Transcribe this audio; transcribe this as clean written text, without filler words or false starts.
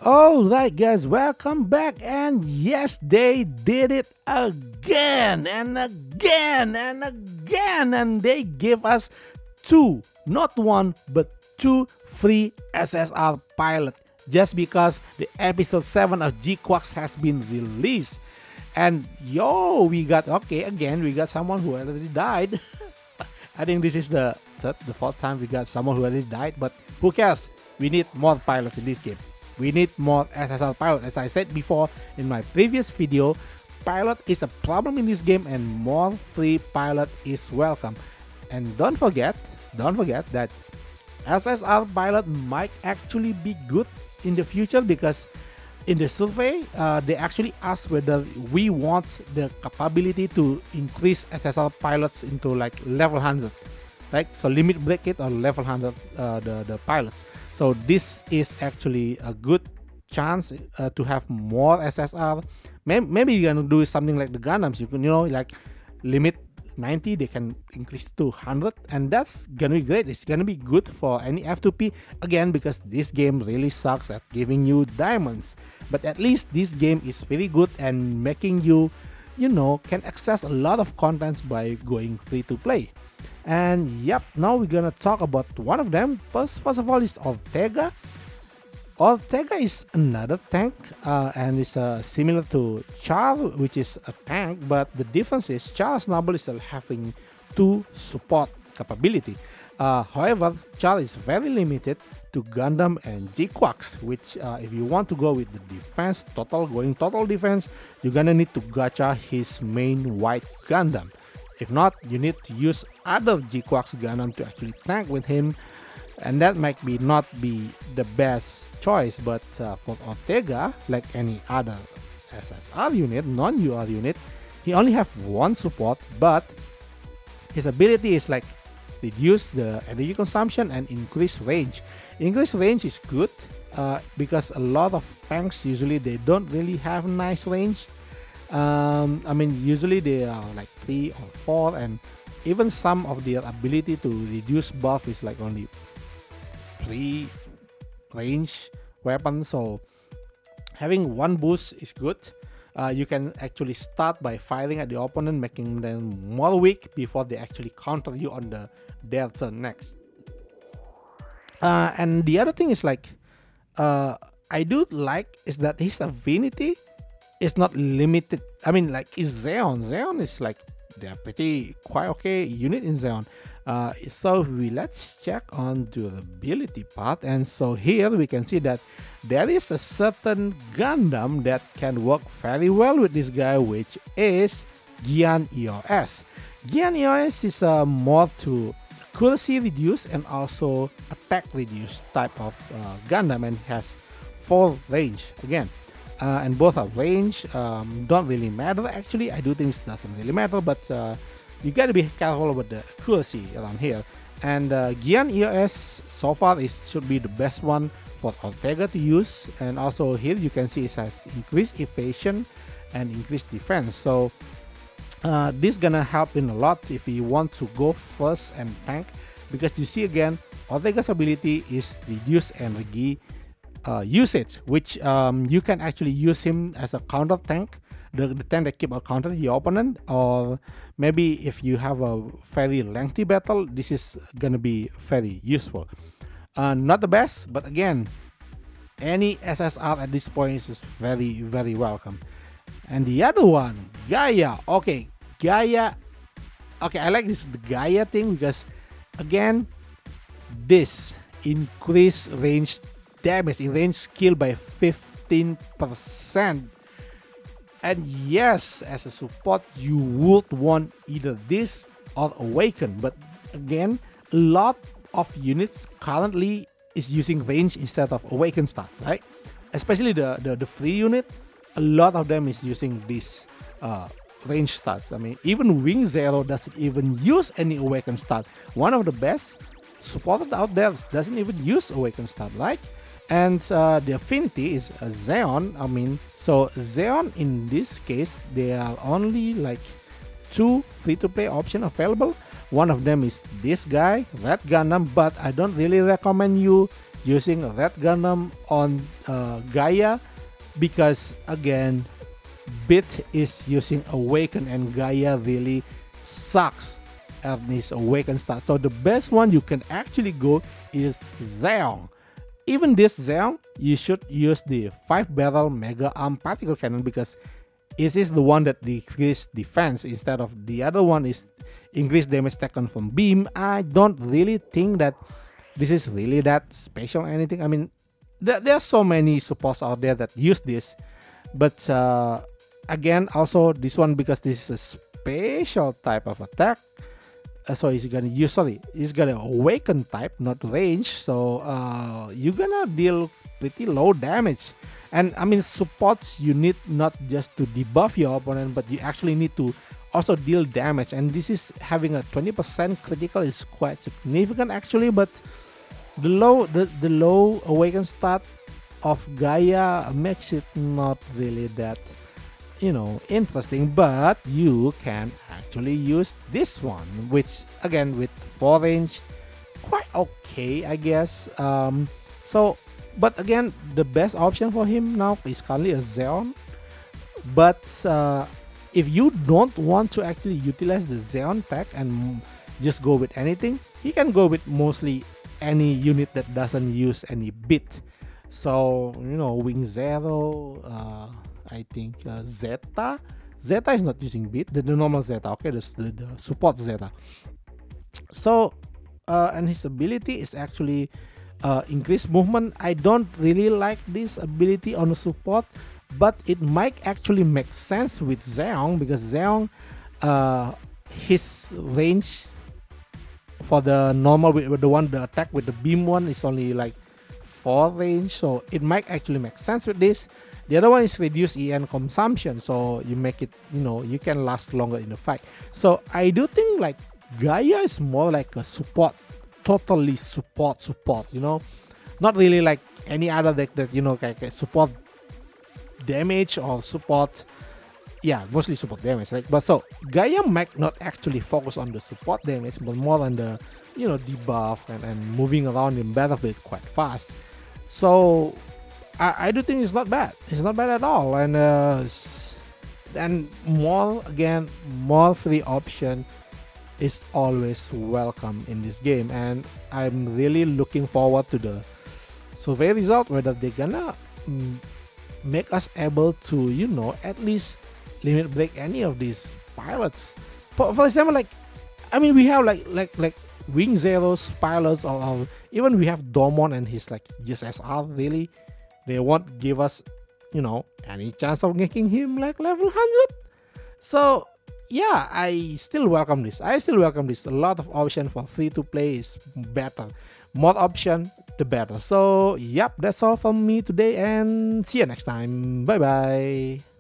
Alright, guys, welcome back. And yes, they did it again and again and again. And they gave us two, not one, but two free SSR pilot just because the episode 7 of G-Quacks has been released. And yo, we got, okay, again, we got someone who already died. I think this is the fourth time we got someone who already died, but who cares? We need more pilots in this game. We need more SSR pilot. As I said before in my previous video, pilot is a problem in this game and more free pilot is welcome. And don't forget that SSR pilot might actually be good in the future because in the survey, they actually asked whether we want the capability to increase SSR pilots into like level 100, right? So limit break it or level 100 the pilots. So this is actually a good chance to have more SSR. Maybe you're gonna do something like the Gundams. You can, like limit 90, they can increase to 100, and that's gonna be great. It's gonna be good for any F2P again because this game really sucks at giving you diamonds, but at least this game is very good and making you can access a lot of contents by going free to play. And yep, now we're gonna talk about one of them. First of all is Ortega. Ortega is another tank, and it's similar to Char, which is a tank, but the difference is Char's noble is having two support capability. However, Char is very limited to Gundam and G-Quacks, which if you want to go with the defense, total defense, you're gonna need to gacha his main white Gundam. If not, you need to use other G-Quacks Gundam to actually tank with him, and that might be not be the best choice. But for Ortega, like any other SSR unit, non-UR unit, he only have one support, but his ability is like reduce the energy consumption and increase range. Increase range is good because a lot of tanks usually they don't really have nice range. I mean, usually they are like 3 or 4, and even some of their ability to reduce buff is like only 3 range weapons. So having one boost is good. You can actually start by firing at the opponent, making them more weak before they actually counter you on their turn next. And the other thing is like I do like is that his affinity is not limited. I mean, like is Xeon. Xeon is like they're pretty quite okay unit in Xeon. So let's check on durability part, and so here we can see that there is a certain Gundam that can work very well with this guy, which is Gian EOS. Gian EOS is more to accuracy reduce and also attack reduce type of Gundam, and has 4 range again. And both are range, don't really matter actually. I do think it doesn't really matter, but you gotta be careful with the accuracy around here. And Gian EOS so far should be the best one for Ortega to use. And also here you can see it has increased evasion and increased defense. So this gonna help in a lot if you want to go first and tank, because you see again Ortega's ability is reduce energy usage, which you can actually use him as a counter tank, the tank that keep on countering your opponent, or maybe if you have a very lengthy battle, this is gonna be very useful. Not the best, but again, any SSR at this point is very, very welcome. And the other one, Gaia. Okay, Gaia. Okay, I like this Gaia thing because again, this increase range damage in range skill by 15%. And yes, as a support, you would want either this or Awaken. But again, a lot of units currently is using range instead of Awaken start, right? Especially the free unit, a lot of them is using this range stats. I mean, even Wing Zero doesn't even use any Awaken start. One of the best supported out there doesn't even use Awaken start, right? And the affinity is Xeon. I mean, so Xeon in this case, there are only like 2 free-to-play options available. One of them is this guy, Red Gundam, but I don't really recommend you using Red Gundam on Gaia, because again, Bit is using Awaken, and Gaia really sucks at this Awaken start. So the best one you can actually go is Zeong. Even this Zeong, you should use the 5-barrel Mega Arm Particle Cannon, because it is the one that decreases defense instead of the other one is increased damage taken from beam. I don't really think that this is really that special or anything. I mean, there are so many supports out there that use this, but again, also this one, because this is a special type of attack, so he's gonna use, he's gonna awaken type, not range, so you're gonna deal pretty low damage. And I mean, supports, you need not just to debuff your opponent, but you actually need to also deal damage, and this is having a 20% critical is quite significant actually. But the low awaken stat of Gaia makes it not really that, interesting. But you can actually use this one, which again with 4 range, quite okay, I guess. So but again, the best option for him now is currently a Xeon. But if you don't want to actually utilize the Xeon tech and just go with anything, he can go with mostly any unit that doesn't use any bit. So Wing Zero, I think Zeta. Zeta is not using bit, the normal Zeta, okay, the support Zeta. So and his ability is actually increased movement. I don't really like this ability on the support, but it might actually make sense with Zeong, because Zeong, his range for the normal, with the attack with the beam one is only like 4 range, so it might actually make sense with this. The other one is reduced EN consumption, so you make it, you can last longer in the fight. So I do think like Gaia is more like a support, totally support, not really like any other deck that like support damage or support, mostly support damage, like. But so Gaia might not actually focus on the support damage, but more on the debuff and moving around in battlefield quite fast. So I do think it's not bad. It's not bad at all, and more free option is always welcome in this game, and I'm really looking forward to the survey result, whether they're gonna make us able to at least limit break any of these pilots. For example, like, I mean, we have like Wing Zero's pilots, or even we have Domon and his like GSSR. Really, they won't give us any chance of making him like level 100. So yeah, I still welcome this. A lot of option for free to play is better. More option, the better. So yep, that's all from me today, and see you next time. Bye bye.